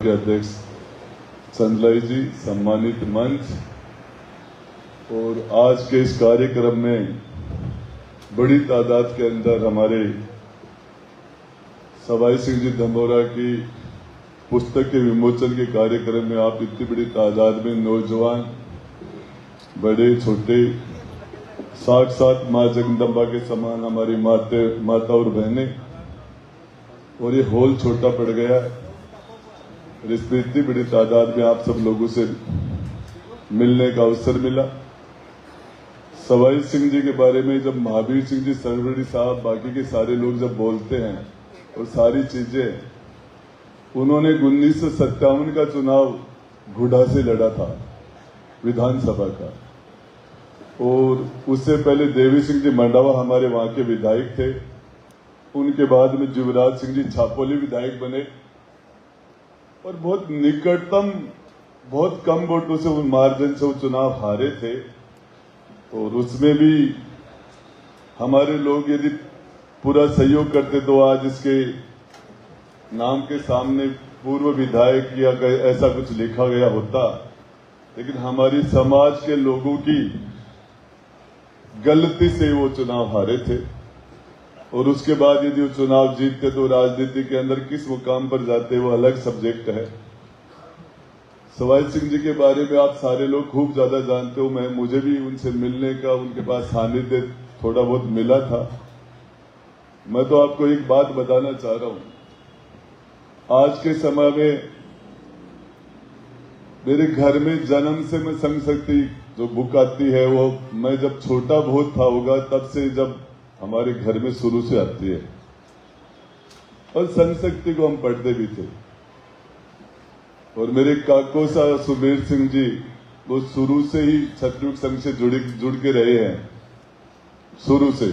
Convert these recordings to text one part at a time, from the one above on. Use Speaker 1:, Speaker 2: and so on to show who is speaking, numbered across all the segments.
Speaker 1: के अध्यक्ष चंद्रलाई जी, सम्मानित मंच और आज के इस कार्यक्रम में बड़ी तादाद के अंदर हमारे सवाई सिंह जी धमोरा की पुस्तक के विमोचन के कार्यक्रम में आप इतनी बड़ी तादाद में नौजवान, बड़े छोटे, साक्षात मां जगदम्बा के समान हमारी माता और बहनें, और ये हॉल छोटा पड़ गया है। इसमें इतनी बड़ी तादाद में आप सब लोगों से मिलने का अवसर मिला। सवाई सिंह जी के बारे में जब महावीर सिंह जी सरवड़ी साहब, बाकी के सारे लोग जब बोलते हैं और सारी चीजें, उन्होंने 1957 का चुनाव घुड़ा से लड़ा था विधानसभा का, और उससे पहले देवी सिंह जी मंडावा हमारे वहां के विधायक थे। उनके बाद में युवराज सिंह जी छापोली विधायक बने और बहुत निकटतम, बहुत कम वोटों से उन मार्जिन से वो चुनाव हारे थे। और उसमें भी हमारे लोग यदि पूरा सहयोग करते तो आज इसके नाम के सामने पूर्व विधायक या ऐसा कुछ लिखा गया होता, लेकिन हमारी समाज के लोगों की गलती से वो चुनाव हारे थे। और उसके बाद यदि वो चुनाव जीतते तो राजनीति के अंदर किस मुकाम पर जाते वो अलग सब्जेक्ट है। सवाई सिंह जी के बारे में आप सारे लोग खूब ज्यादा जानते हो। मुझे भी उनसे मिलने का, उनके पास सानिध्य थोड़ा बहुत मिला था। मैं तो आपको एक बात बताना चाह रहा हूं। आज के समय में मेरे घर में जन्म से मैं संघ शक्ति जो बुक आती है वो मैं जब छोटा बहुत था होगा तब से जब हमारे घर में शुरू से आती है, और संघ शक्ति को हम पढ़ते भी थे। और मेरे काकोसा सुबीर सिंह जी वो शुरू से ही छत्रुक संघ से जुड़ के रहे हैं, शुरू से।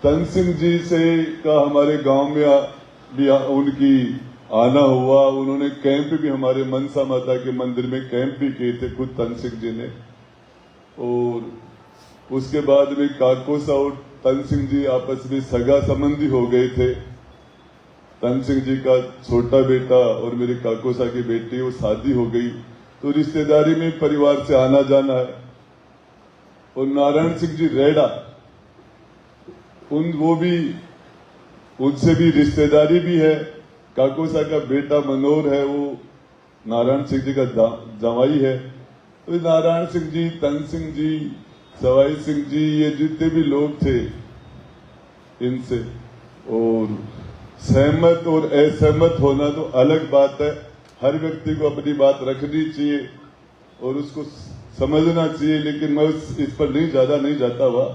Speaker 1: तन सिंह जी से का हमारे गांव में भी उनकी आना हुआ। उन्होंने कैंप भी हमारे मनसा माता के मंदिर में कैंप भी किए थे खुद तन सिंह जी ने। और उसके बाद में काकोसा और तन सिंह जी आपस में सगा संबंधी हो गए थे। तन सिंह जी का छोटा बेटा और मेरे काकोसा की बेटी, वो शादी हो गई तो रिश्तेदारी में परिवार से आना जाना है। और नारायण सिंह जी रेडा, वो भी, उनसे भी रिश्तेदारी भी है। काकोसा का बेटा मनोहर है, वो नारायण सिंह जी का जवाई है। तो नारायण सिंह जी, तन सिंह जी, सवाई सिंह जी, ये जितने भी लोग थे इनसे, और सहमत और असहमत होना तो अलग बात है। हर व्यक्ति को अपनी बात रखनी चाहिए और उसको समझना चाहिए, लेकिन मैं इस पर ज्यादा नहीं जाता हुआ।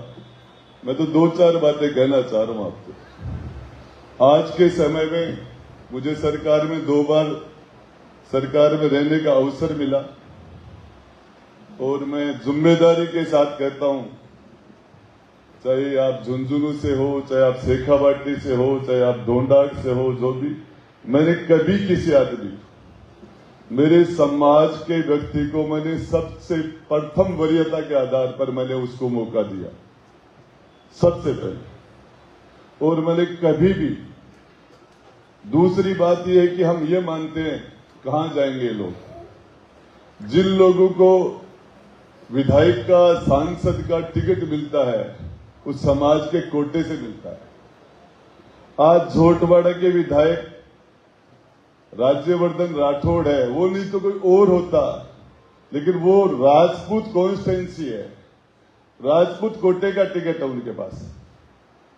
Speaker 1: मैं तो 2-4 बातें कहना चाह रहा हूं आपको। आज के समय में मुझे सरकार में 2 बार सरकार में रहने का अवसर मिला, और मैं जिम्मेदारी के साथ कहता हूं, चाहे आप झुंझुनू से हो, चाहे आप शेखावाटी से हो, चाहे आप ढोंडाट से हो, जो भी, मैंने कभी किसी आदमी, मेरे समाज के व्यक्ति को मैंने सबसे प्रथम वरीयता के आधार पर मैंने उसको मौका दिया, सबसे पहले। और मैंने कभी भी, दूसरी बात यह है कि हम ये मानते हैं कहां जाएंगे लोग, जिन लोगों को विधायक का, सांसद का टिकट मिलता है उस समाज के कोटे से मिलता है। आज झोटवाड़ा के विधायक राज्यवर्धन राठौड़ है, वो नहीं तो कोई और होता, लेकिन वो राजपूत कॉन्स्टिट्यूंसी है, राजपूत कोटे का टिकट है उनके पास।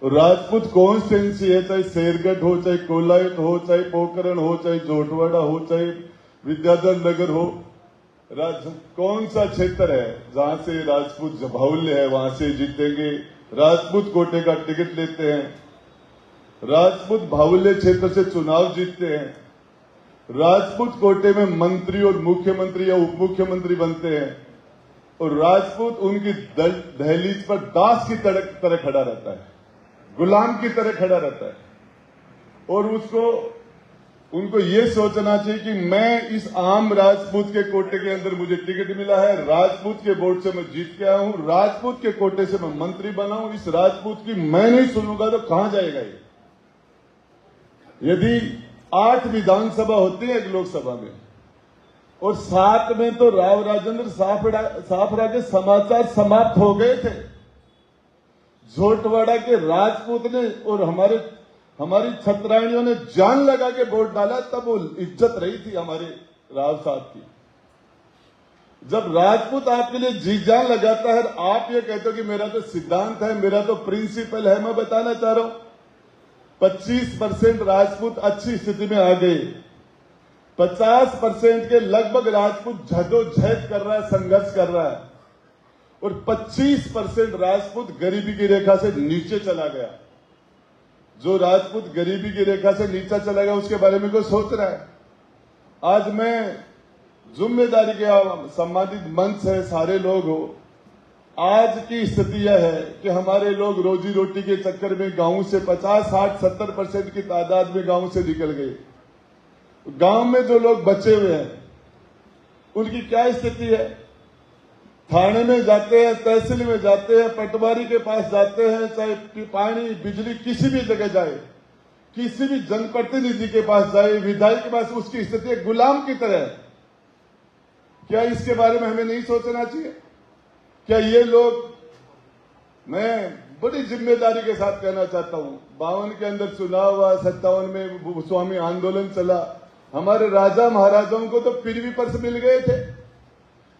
Speaker 1: राजपूत कॉन्स्टिट्यूंसी है, चाहे शेरगढ़ हो, चाहे कोलायत हो, चाहे पोखरण हो, चाहे झोटवाड़ा हो, चाहे विद्याधर नगर हो, कौन सा क्षेत्र है जहां से राजपूत बाहुल्य है वहां से जीतेंगे। राजपूत कोटे का टिकट लेते हैं, राजपूत बाहुल्य क्षेत्र से चुनाव जीतते हैं, राजपूत कोटे में मंत्री और मुख्यमंत्री या उप मुख्यमंत्री बनते हैं, और राजपूत उनकी दहलीज पर दास की तरह खड़ा रहता है, गुलाम की तरह खड़ा रहता है। और उनको ये सोचना चाहिए कि मैं इस आम राजपूत के कोटे के अंदर मुझे टिकट मिला है, राजपूत के वोट से मैं जीत के आया हूं, राजपूत के कोटे से मैं मंत्री बना हूं, इस राजपूत की मैं नहीं सुनूंगा तो कहां जाएगा ये। यदि 8 विधानसभा होती है एक लोकसभा में, और 7 में तो राव राजेंद्र साफड़ा के समाचार समाप्त हो गए थे। झोटवाड़ा के राजपूत ने और हमारी छतराइनियों ने जान लगा के वोट डाला, तब वो इज्जत रही थी हमारे राव साहब की। जब राजपूत आपके लिए जी जान लगाता है, आप ये कहते हो कि मेरा तो सिद्धांत है, मेरा तो प्रिंसिपल है, मैं बताना चाह रहा हूं 25% राजपूत अच्छी स्थिति में आ गए। 50% के लगभग राजपूत जद्दोजहद कर रहा है, संघर्ष कर रहा है, और 25% राजपूत गरीबी की रेखा से नीचे चला गया। जो राजपूत गरीबी की रेखा से नीचे चला गया उसके बारे में कोई सोच रहा है? आज मैं जिम्मेदारी के संबंधित मंच है, सारे लोग हो, आज की स्थिति यह है कि हमारे लोग रोजी रोटी के चक्कर में गांव से 50, 60, 70% की तादाद में गांव से निकल गए। गांव में जो लोग बचे हुए हैं उनकी क्या स्थिति है? थाने में जाते हैं, तहसील में जाते हैं, पटवारी के पास जाते हैं, चाहे पानी बिजली किसी भी जगह जाए, किसी भी जनप्रतिनिधि के पास जाए, विधायक के पास, उसकी स्थिति गुलाम की तरह है। क्या इसके बारे में हमें नहीं सोचना चाहिए? क्या ये लोग, मैं बड़ी जिम्मेदारी के साथ कहना चाहता हूं, 52 के अंदर चुनाव हुआ, 57 में स्वामी आंदोलन चला, हमारे राजा महाराजाओं को तो पृथ्वी पर मिल गए थे,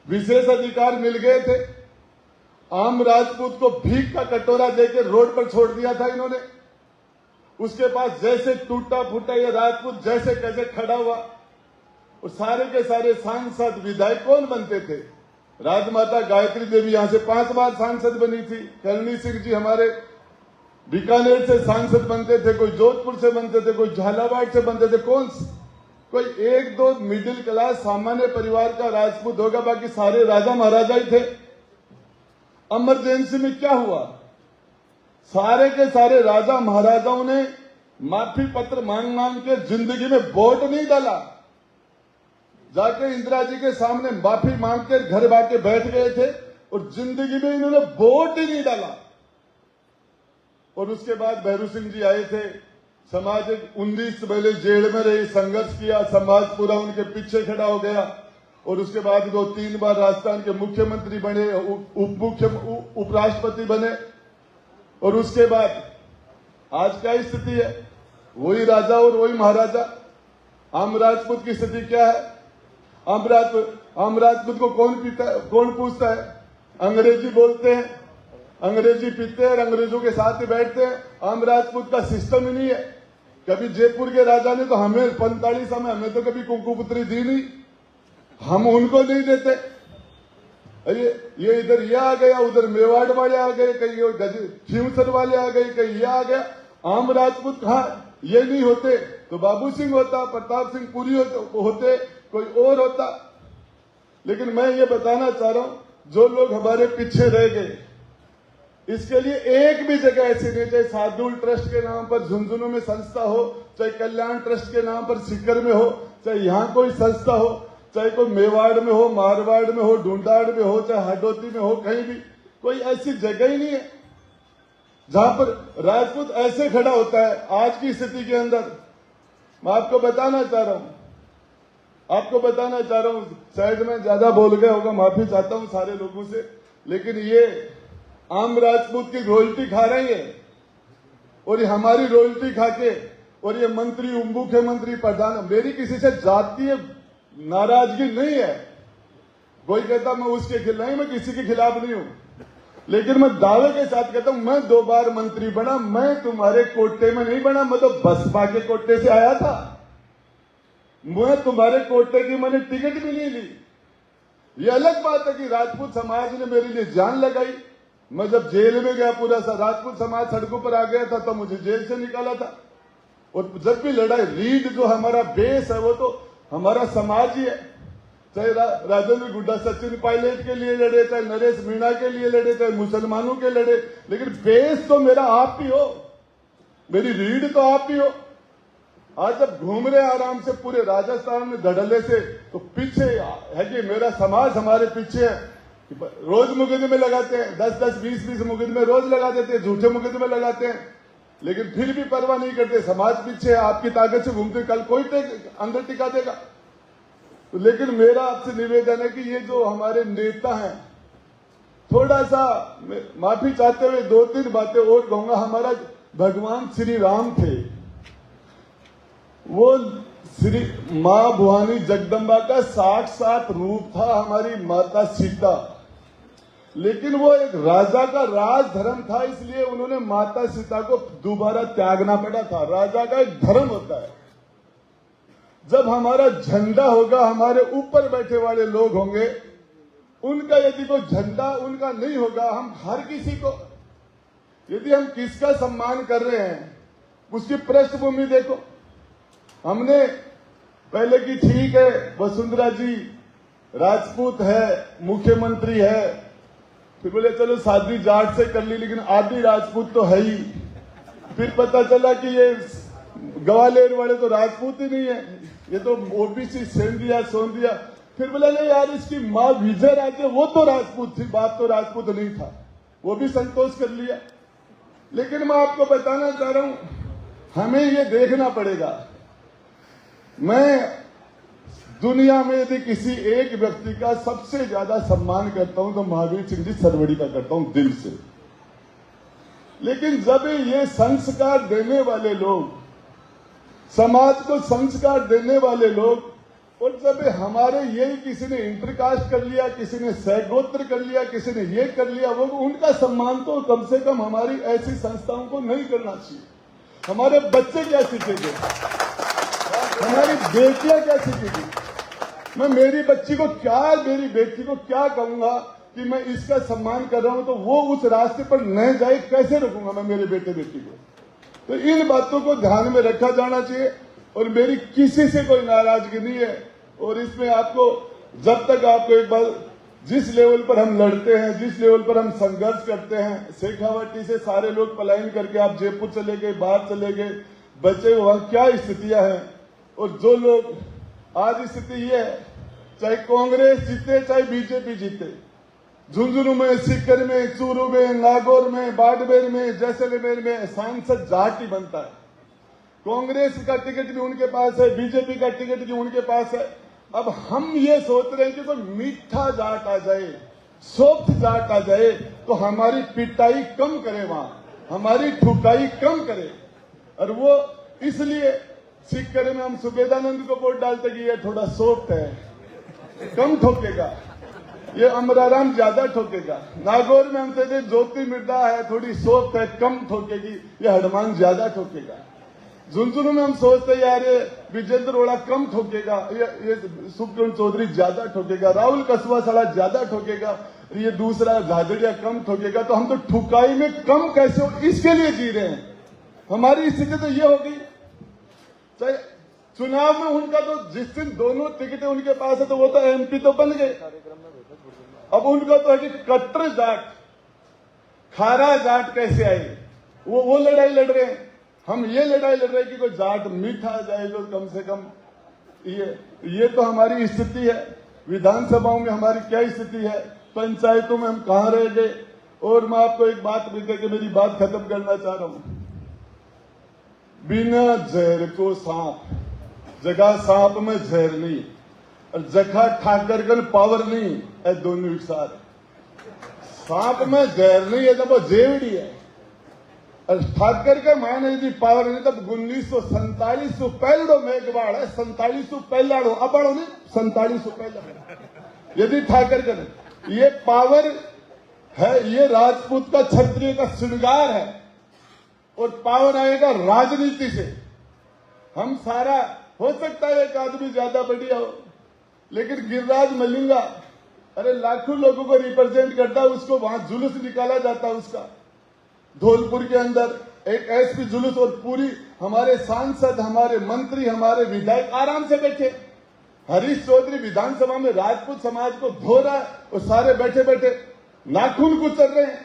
Speaker 1: विशेष अधिकार मिल गए थे। आम राजपूत को भीख का कटोरा देकर रोड पर छोड़ दिया था इन्होंने। उसके पास जैसे टूटा फूटा ये राजपूत जैसे कैसे खड़ा हुआ, और सारे के सारे सांसद विधायक कौन बनते थे? राजमाता गायत्री देवी यहां से 5 बार सांसद बनी थी। करणी सिंह जी हमारे बीकानेर से सांसद बनते थे, कोई जोधपुर से बनते थे, कोई झालावाड़ से बनते थे। कोई 1-2 मिडिल क्लास सामान्य परिवार का राजपूत होगा, बाकी सारे राजा महाराजा ही थे। इमरजेंसी में क्या हुआ? सारे के सारे राजा महाराजाओं ने माफी पत्र मांग मांग के जिंदगी में वोट नहीं डाला, जाके इंदिरा जी के सामने माफी मांग कर घर बाके बैठ गए थे, और जिंदगी में इन्होंने वोट ही नहीं डाला। और उसके बाद भैरू सिंह जी आए थे, समाज 19 महीने जेल में रही, संघर्ष किया, समाज पूरा उनके पीछे खड़ा हो गया, और उसके बाद वो 3 बार राजस्थान के मुख्यमंत्री बने, उपराष्ट्रपति बने, और उसके बाद आज क्या स्थिति है? वही राजा और वही महाराजा। आम राजपूत की स्थिति क्या है? आम राजपूत को कौन पूछता है? अंग्रेजी बोलते हैं, अंग्रेजी पीते हैं और अंग्रेजों के साथ ही बैठते हैं। आम राजपूत का सिस्टम ही नहीं है। कभी जयपुर के राजा ने तो हमें 45 में हमें तो कभी कुंकुपुत्री दी नहीं, हम उनको नहीं देते। ये इधर ये आ गया, उधर मेवाड़ वाले आ गए, कहीं खींवसर वाले आ गए, कहीं ये आ गया। आम राजपूत कहाँ? ये नहीं होते तो बाबू सिंह होता, प्रताप सिंह पुरी होते, कोई और होता। लेकिन मैं ये बताना चाह रहा हूं, जो लोग हमारे पीछे रह गए, इसके लिए एक भी जगह ऐसी नहीं, चाहे शार्दुल ट्रस्ट के नाम पर झुंझुनू में संस्था हो, चाहे कल्याण ट्रस्ट के नाम पर सीकर में हो, चाहे यहां कोई संस्था हो, चाहे कोई मेवाड़ में हो, मारवाड़ में हो, ढूंढाड़ में हो, चाहे हडोती में हो, कहीं भी कोई ऐसी जगह ही नहीं है जहां पर राजपूत ऐसे खड़ा होता है। आज की स्थिति के अंदर मैं आपको बताना चाह रहा हूं, शायद मैं ज्यादा बोल गया होगा, माफी चाहता हूं सारे लोगों से, लेकिन ये आम राजपूत की रॉयल्टी खा रही है, और ये हमारी रॉयल्टी खा के, और ये मंत्री, मुख्यमंत्री, प्रधान, मेरी किसी से जातीय नाराजगी नहीं है। कोई कहता मैं उसके खिलाफ नहीं, मैं किसी के खिलाफ नहीं हूं, लेकिन मैं दावे के साथ कहता हूं, मैं 2 बार मंत्री बना, मैं तुम्हारे कोटे में नहीं बना, मैं तो बसपा के कोटे से आया था। मैं तुम्हारे कोटे की मैंने टिकट भी नहीं ली। ये अलग बात है कि राजपूत समाज ने मेरे लिए जान लगाई। मैं जब जेल में गया, पूरा राजपूत समाज सड़कों पर आ गया था, तब मुझे जेल से निकाला था। और जब भी लड़ाई, रीढ़ जो हमारा बेस है वो तो हमारा समाज ही है। चाहे राजेंद्र गुड्डा सचिन पायलट के लिए लड़े, चाहे नरेश मीणा के लिए लड़े, चाहे मुसलमानों के लड़े, लेकिन बेस तो मेरा आप ही हो, मेरी रीढ़ तो आप ही हो। आज जब घूम रहे आराम से पूरे राजस्थान में धड़ल्ले से, तो पीछे है कि मेरा समाज हमारे पीछे है। रोज मुकदमे लगाते हैं, 10-10, 20-20 मुकदमे रोज लगा देते हैं, झूठे मुकदमे लगाते हैं। लेकिन फिर भी परवाह नहीं करते। समाज पीछे है, आपकी ताकत से घूमते, कल कोई अंदर टिका देगा। लेकिन मेरा आपसे निवेदन है कि ये जो हमारे नेता हैं, थोड़ा सा माफी चाहते हुए 2-3 बातें और कहूंगा। हमारा भगवान श्री राम थे, वो श्री मां भवानी जगदम्बा का साक्षात रूप था, हमारी माता सीता। लेकिन वो एक राजा का राज धर्म था, इसलिए उन्होंने माता सीता को दोबारा त्यागना पड़ा था। राजा का एक धर्म होता है। जब हमारा झंडा होगा, हमारे ऊपर बैठे वाले लोग होंगे, उनका यदि कोई झंडा उनका नहीं होगा, हम हर किसी को, यदि हम किसका सम्मान कर रहे हैं, उसकी पृष्ठभूमि देखो। हमने पहले की ठीक है, वसुंधरा जी राजपूत है, मुख्यमंत्री है, फिर बोले चलो शादी जाट से कर ली, लेकिन आदि राजपूत तो है ही। फिर पता चला कि ये ग्वालियर वाले तो राजपूत ही नहीं है, ये तो ओबीसी सेंधिया सोंधिया। फिर बोले नहीं यार, इसकी माँ विजय राजे वो तो राजपूत थी, बाप तो राजपूत नहीं था, वो भी संतोष कर लिया। लेकिन मैं आपको बताना चाह रहा हूं, हमें ये देखना पड़ेगा। मैं दुनिया में यदि किसी एक व्यक्ति का सबसे ज्यादा सम्मान करता हूं तो महावीर सिंह जी सरवड़ी का करता हूं, दिल से। लेकिन जब ये संस्कार देने वाले लोग, समाज को संस्कार देने वाले लोग, और जब हमारे यही किसी ने इंटरकास्ट कर लिया, किसी ने सहगोत्र कर लिया, किसी ने ये कर लिया, वो उनका सम्मान तो कम से कम हमारी ऐसी संस्थाओं को नहीं करना चाहिए। हमारे बच्चे क्या सीखेंगे, हमारी बेटियां क्या सीखेंगी? मैं मेरी बेटी को क्या कहूंगा कि मैं इसका सम्मान कर रहा हूं, तो वो उस रास्ते पर न जाए, कैसे रखूंगा मैं मेरे बेटे बेटी को? तो इन बातों को ध्यान में रखा जाना चाहिए। और मेरी किसी से कोई नाराजगी नहीं है। और इसमें आपको, जब तक आपको एक बार, जिस लेवल पर हम लड़ते हैं, जिस लेवल पर हम संघर्ष करते हैं, शेखावाटी से सारे लोग पलायन करके आप जयपुर चले गए, बाहर चले गए, बचे वहां क्या स्थितियां हैं। और जो लोग, आज स्थिति ये है, चाहे कांग्रेस जीते चाहे बीजेपी जीते, झुंझुनू में, सीकर में, चूरू में, नागौर में, बाड़मेर में, जैसलमेर में सांसद जाट ही बनता है। कांग्रेस का टिकट भी उनके पास है, बीजेपी का टिकट भी उनके पास है। अब हम ये सोच रहे हैं कि कोई मीठा जाट आ जाए, सॉफ्ट जाट आ जाए, तो हमारी पिटाई कम करे, वहां हमारी ठुकाई कम करे। और वो इसलिए सीकर में हम सुबेदानंद को वोट डालते कि ये थोड़ा सॉफ्ट है, कम ठोकेगा, ये अमराराम ज्यादा ठोकेगा। नागौर में हम कहते ज्योति मिर्दा है, थोड़ी सॉफ्ट है, कम ठोकेगी, ये हनुमान ज्यादा ठोकेगा। झुंझुनू में हम सोचते यार ये विजेंद्र रोड़ा कम ठोकेगा, ये सुखचंद्र चौधरी ज्यादा ठोकेगा, राहुल कस्बा साला ज्यादा ठोकेगा, ये दूसरा झाझड़िया कम ठोकेगा। तो हम तो ठुकाई में कम कैसे हो, इसके लिए जी रहे हैं। हमारी स्थिति तो ये होगी, चाहे चुनाव में उनका तो जिस दिन दोनों टिकटें उनके पास है, तो वो तो एमपी तो बन गए। अब उनका तो है कि कट्टर जाट, खारा जाट कैसे आए, वो लड़ाई लड़ रहे हैं। हम ये लड़ाई लड़ रहे हैं कि कोई जाट मीठा आ जाए, जो कम से कम ये तो हमारी स्थिति है। विधानसभाओं में हमारी क्या स्थिति है, पंचायतों में हम कहां रह गए। और मैं आपको एक बात भी करके मेरी बात खत्म करना चाह रहा हूं। बिना जहर को सांप, जगह सांप में जहर नहीं, और जगह ठाकरगन पावर नहीं है, दोनों एक साथ। सांप में जहर नहीं है, जब वो जेवड़ी है, और ठाकर के मायने यदि पावर नहीं, तब 1947 पहलो मेघवाड़ है, 47 पहलाड़ो, अबाड़ो नहीं, 47 पहला। यदि ठाकर के ये पावर है, ये राजपूत का, क्षत्रिय का श्रृंगार है। और पावर आएगा राजनीति से। हम सारा, हो सकता है एक आदमी ज्यादा बढ़िया हो, लेकिन गिरिराज मलिंगा, अरे लाखों लोगों को रिप्रेजेंट करता है, उसको वहां जुलूस निकाला जाता है उसका। धौलपुर के अंदर एक एसपी जुलूस, और पूरी हमारे सांसद, हमारे मंत्री, हमारे विधायक आराम से बैठे। हरीश चौधरी विधानसभा में राजपूत समाज को धो रहा है, और सारे बैठे बैठे नाखून कुचल रहे हैं,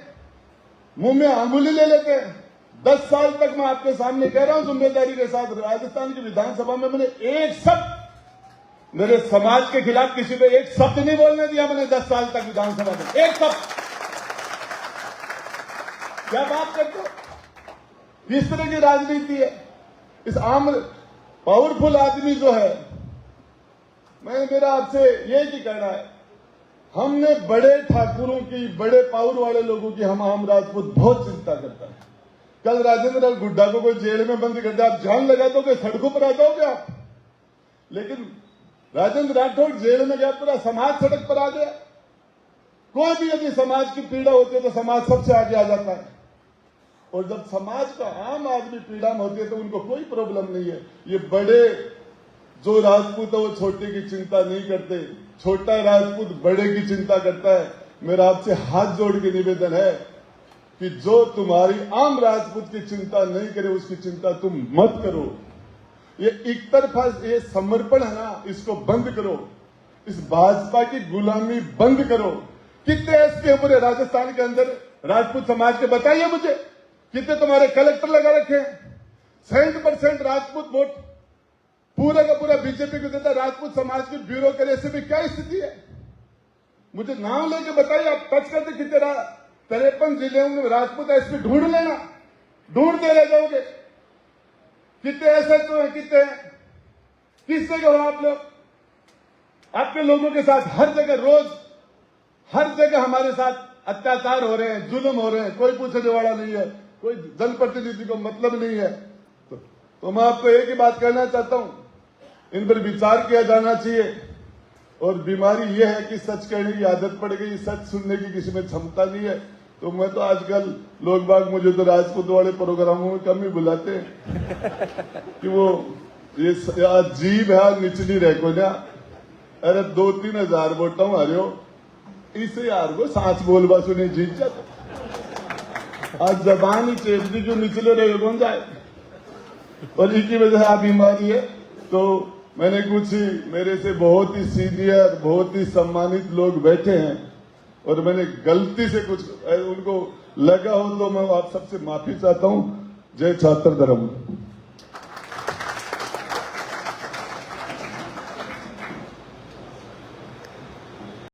Speaker 1: मुंह में अंगुली ले लेते हैं। 10 साल तक मैं आपके सामने कह रहा हूं जिम्मेदारी के साथ, राजस्थान की विधानसभा में मैंने एक शब्द मेरे समाज के खिलाफ किसी को एक शब्द नहीं बोलने दिया। मैंने 10 साल तक विधानसभा में एक शब्द। क्या बात करते हो? किस तरह की राजनीति है? इस आम पावरफुल आदमी जो है, मेरा आपसे यही कहना है, हमने बड़े ठाकुरों की, बड़े पावर वाले लोगों की हम आम राजपूत बहुत चिंता करता है। कल राजेंद्र गुड्डा को कोई जेल में बंद कर दिया, आप जान लगा दोगे, सड़कों पर आ जाओगे आप। लेकिन राजेंद्र राठौड़ जेल में गया, पूरा समाज सड़क पर आ गया। कोई भी यदि समाज की पीड़ा होती है तो समाज सबसे आगे आ जाता है, और जब समाज का आम आदमी पीड़ा में होती है तो उनको कोई प्रॉब्लम नहीं है। ये बड़े जो राजपूत है वो छोटे की चिंता नहीं करते, छोटा राजपूत बड़े की चिंता करता है। मेरा आपसे हाथ जोड़ के निवेदन है कि जो तुम्हारी आम राजपूत की चिंता नहीं करे उसकी चिंता तुम मत करो। ये एक तरफा ये समर्पण है ना, इसको बंद करो। इस भाजपा की गुलामी बंद करो। कितने एसपी पूरे राजस्थान के अंदर राजपूत समाज के, बताइए मुझे, कितने तुम्हारे कलेक्टर लगा रखे हैं? 60% राजपूत वोट पूरा का पूरा बीजेपी को देता। राजपूत समाज की ब्यूरोक्रेसी में क्या स्थिति है? मुझे नाम लेके बताइए, आप टच करते कितने 53 जिले में राजपूत एसपी ढूंढ लेना, ढूंढते रह जाओगे। कितने ऐसे तो हैं, कितने हैं? किस जगह हो आप लोग? आपके लोगों के साथ हर जगह, रोज हर जगह हमारे साथ अत्याचार हो रहे हैं, जुल्म हो रहे हैं, कोई पूछने वाला नहीं है, कोई जनप्रतिनिधि को मतलब नहीं है। तो मैं आपको एक ही बात कहना चाहता हूं, इन पर विचार किया जाना चाहिए। और बीमारी यह है कि सच कहने की आदत पड़ गई, सच सुनने की किसी में क्षमता नहीं है। तो मैं तो आजकल लोग बाग मुझे तो राजपूत वाले प्रोग्रामों में कम ही बुलाते हैं कि वो ये अजीब है, निचली रखो ना। अरे 2-3 हजार वोटों आ रहे हो, इसे यार को सांस बोलवा सुने जीत जाते। आज जबान ही चेप दी, जो निचले रहे कौन जाए, और इनकी वजह से आप बीमारी है। तो मैंने कुछ मेरे से बहुत ही सीनियर, बहुत ही सम्मानित लोग बैठे हैं, और मैंने गलती से कुछ उनको लगा हो तो मैं आप सबसे माफी चाहता हूं। जय छात्र धर्म।